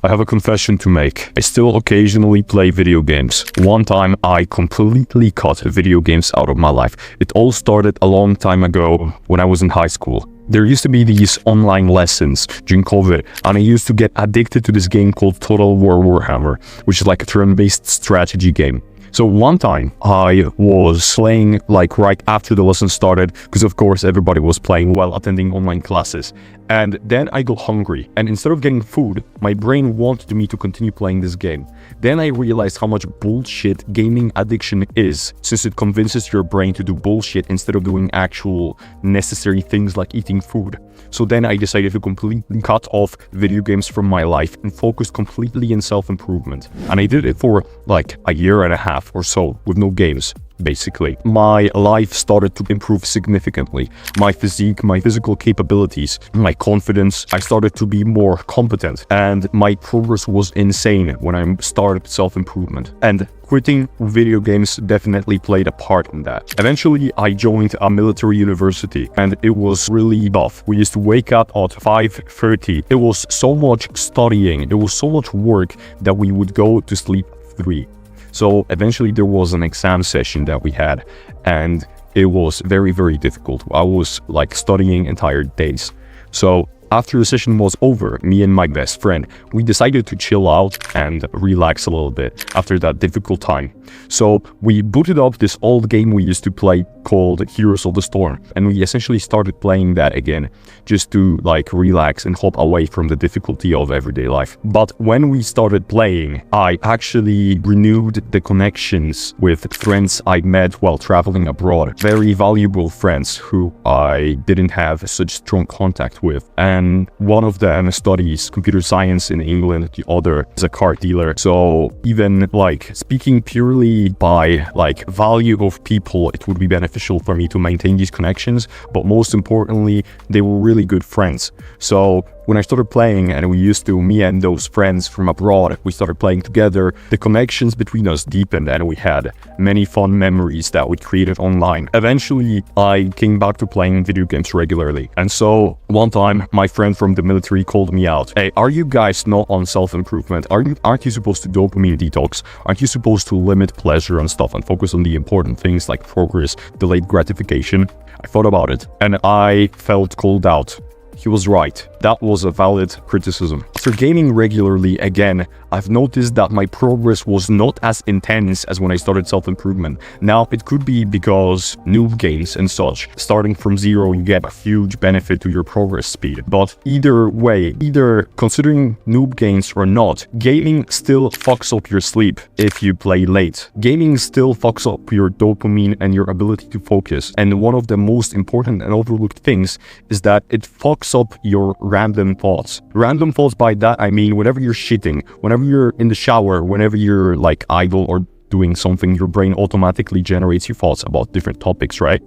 I have a confession to make. I still occasionally play video games. One time I completely cut video games out of my life. It all started a long time ago when I was in high school. There used to be these online lessons during COVID, and I used to get addicted to this game called Total War Warhammer, which is like a turn-based strategy game. So one time I was playing like right after the lesson started, because of course everybody was playing while attending online classes. And then I got hungry, and instead of getting food, my brain wanted me to continue playing this game. Then I realized how much bullshit gaming addiction is, since it convinces your brain to do bullshit instead of doing actual necessary things like eating food. So then I decided to completely cut off video games from my life and focus completely in self-improvement. And I did it for like a year and a half or so with no games. Basically, my life started to improve significantly. My physique, my physical capabilities, my confidence, I started to be more competent, and my progress was insane when I started self-improvement. And quitting video games definitely played a part in that. Eventually, I joined a military university, and it was really tough. We used to wake up at 5:30. It was so much studying, it was so much work that we would go to sleep at 3. So eventually there was an exam session that we had, and it was very, very difficult. I was like studying entire days. So after the session was over, me and my best friend, we decided to chill out and relax a little bit after that difficult time. So we booted up this old game we used to play called Heroes of the Storm, and we essentially started playing that again just to like relax and hop away from the difficulty of everyday life. But when we started playing, I actually renewed the connections with friends I met while traveling abroad. Very valuable friends who I didn't have such strong contact with. And one of them studies computer science in England, the other is a car dealer. So even like speaking purely by like value of people, it would be beneficial for me to maintain these connections, but most importantly, they were really good friends. So when I started playing, and me and those friends from abroad, we started playing together, the connections between us deepened, and we had many fun memories that we created online. Eventually, I came back to playing video games regularly. And so one time, my friend from the military called me out. Hey, are you guys not on self-improvement? Aren't you supposed to dopamine detox? Aren't you supposed to limit pleasure and stuff and focus on the important things like progress, delayed gratification? I thought about it, and I felt called out. He was right. That was a valid criticism. After gaming regularly again, I've noticed that my progress was not as intense as when I started self-improvement. Now, it could be because noob games and such, starting from zero, you get a huge benefit to your progress speed. But either way, either considering noob games or not, gaming still fucks up your sleep if you play late. Gaming still fucks up your dopamine and your ability to focus. And one of the most important and overlooked things is that it fucks up your random thoughts. Random thoughts, by that I mean whenever you're shitting, whenever you're in the shower, whenever you're like idle or doing something, your brain automatically generates your thoughts about different topics, right?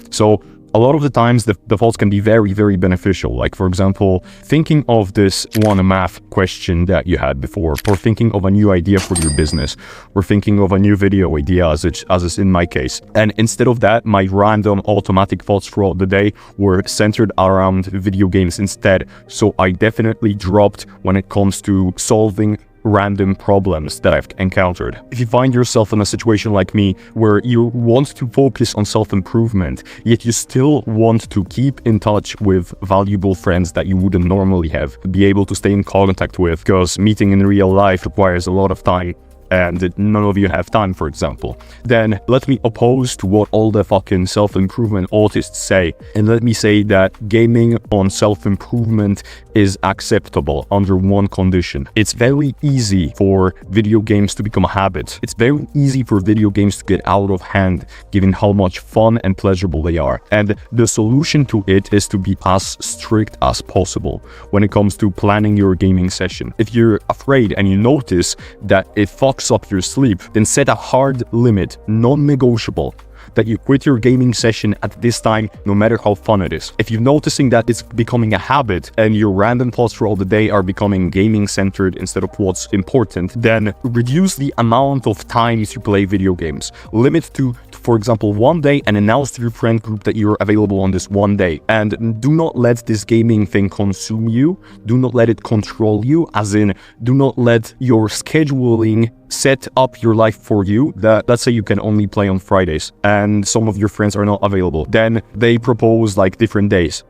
So a lot of the times the thoughts can be very, very beneficial. Like for example, thinking of this one math question that you had before, or thinking of a new idea for your business, or thinking of a new video idea as is in my case. And instead of that, my random automatic thoughts throughout the day were centered around video games instead. So I definitely dropped when it comes to solving random problems that I've encountered. If you find yourself in a situation like me where you want to focus on self-improvement, yet you still want to keep in touch with valuable friends that you wouldn't normally have, be able to stay in contact with, because meeting in real life requires a lot of time, and none of you have time, for example, then let me oppose to what all the fucking self-improvement artists say, and let me say that gaming on self-improvement is acceptable under one condition. It's very easy for video games to become a habit. It's very easy for video games to get out of hand, given how much fun and pleasurable they are. And the solution to it is to be as strict as possible when it comes to planning your gaming session. If you're afraid and you notice that it fucks up your sleep, then set a hard limit, non-negotiable, that you quit your gaming session at this time, no matter how fun it is. If you're noticing that it's becoming a habit and your random thoughts throughout the day are becoming gaming centered instead of what's important, then reduce the amount of times you play video games. Limit to for example, one day and announce to your friend group that you're available on this one day. And do not let this gaming thing consume you. Do not let it control you, as in, do not let your scheduling set up your life for you. That let's say you can only play on Fridays and some of your friends are not available. Then they propose like different days.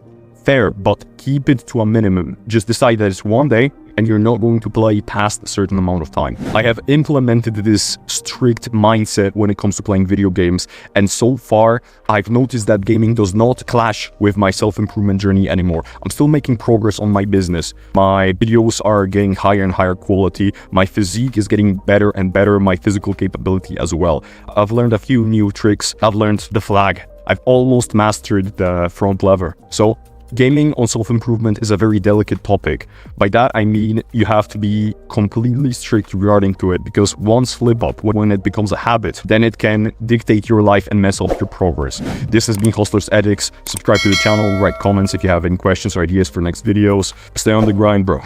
Fair, but keep it to a minimum. Just decide that it's one day and you're not going to play past a certain amount of time. I have implemented this strict mindset when it comes to playing video games, and so far I've noticed that gaming does not clash with my self-improvement journey anymore. I'm still making progress on my business. My videos are getting higher and higher quality. My physique is getting better and better, my physical capability as well. I've learned a few new tricks. I've learned the flag. I've almost mastered the front lever. So gaming on self-improvement is a very delicate topic. By that I mean you have to be completely strict regarding to it, because one slip up, when it becomes a habit, then it can dictate your life and mess up your progress. This has been Hustler's Edicts. Subscribe to the channel, write comments if you have any questions or ideas for next videos. Stay on the grind, bro.